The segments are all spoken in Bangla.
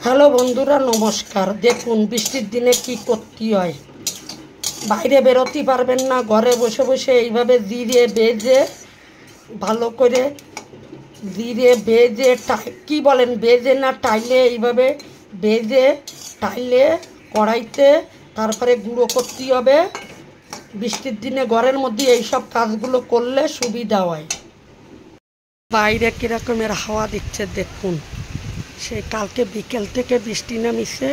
হ্যালো বন্ধুরা, নমস্কার। দেখুন বৃষ্টির দিনে কি করতে হয়। বাইরে বেরোতে পারবেন না, ঘরে বসে বসে এইভাবে জিরে বেজে ভালো করে জিরে বেজে কি বলেন, বেজে না টাইলে, এইভাবে বেজে টাইলে কড়াইতে তারপরে গুঁড়ো করতে হবে। বৃষ্টির দিনে ঘরের মধ্যে এইসব কাজগুলো করলে সুবিধা হয়। বাইরে কীরকমের হাওয়া দিচ্ছে দেখুন। সেই কালকে বিকেল থেকে বৃষ্টি নামিছে,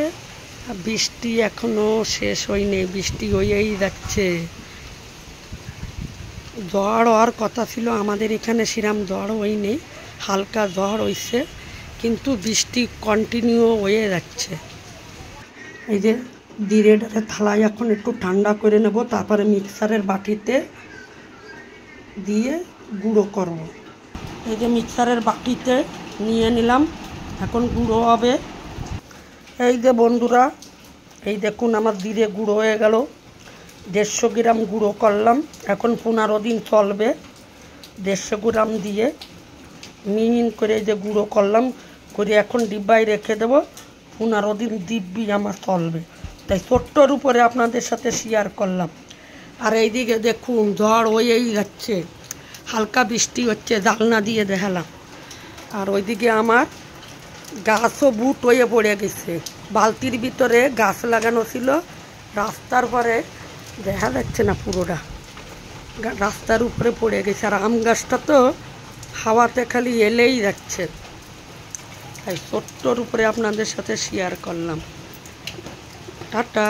বৃষ্টি এখনো শেষ হয়নি, বৃষ্টি হয়েই যাচ্ছে। ঝড় হওয়ার কথা ছিল, আমাদের এখানে সেরকম ঝড় হয়নি, হালকা ঝড় হয়েছে, কিন্তু বৃষ্টি কন্টিনিউ হয়ে যাচ্ছে। এই যে জিরেটারে থালায় এখন একটু ঠান্ডা করে নেব, তারপরে মিক্সারের বাটিতে দিয়ে গুঁড়ো করব। এই যে মিক্সারের বাটিতে নিয়ে নিলাম, এখন গুঁড়ো হবে। এই যে বন্ধুরা, এই দেখুন আমার জিরে গুঁড়ো হয়ে গেল। 150 গ্রাম গুঁড়ো করলাম, এখন 15 দিন চলবে। 150 গ্রাম দিয়ে মিহিন করে এই যে গুঁড়ো করলাম, করে এখন ডিব্বায় রেখে দেবো। 15 দিন দিব্যি আমার চলবে, তাই ছোট্টর উপরে আপনাদের সাথে শেয়ার করলাম। আর এইদিকে দেখুন ঝড় হয়েই যাচ্ছে, হালকা বৃষ্টি হচ্ছে, জানলা দিয়ে দেখালাম। আর ওইদিকে আমার গাছও বুট হয়ে পড়ে গেছে, বালতির ভিতরে গাছ লাগানো ছিল, রাস্তার পরে দেখা যাচ্ছে না, পুরোটা রাস্তার উপরে পড়ে গেছে। আর আম গাছটা তো হাওয়াতে খালি এলেই যাচ্ছে, তাই ছোট্টর উপরে আপনাদের সাথে শেয়ার করলাম। টাটা।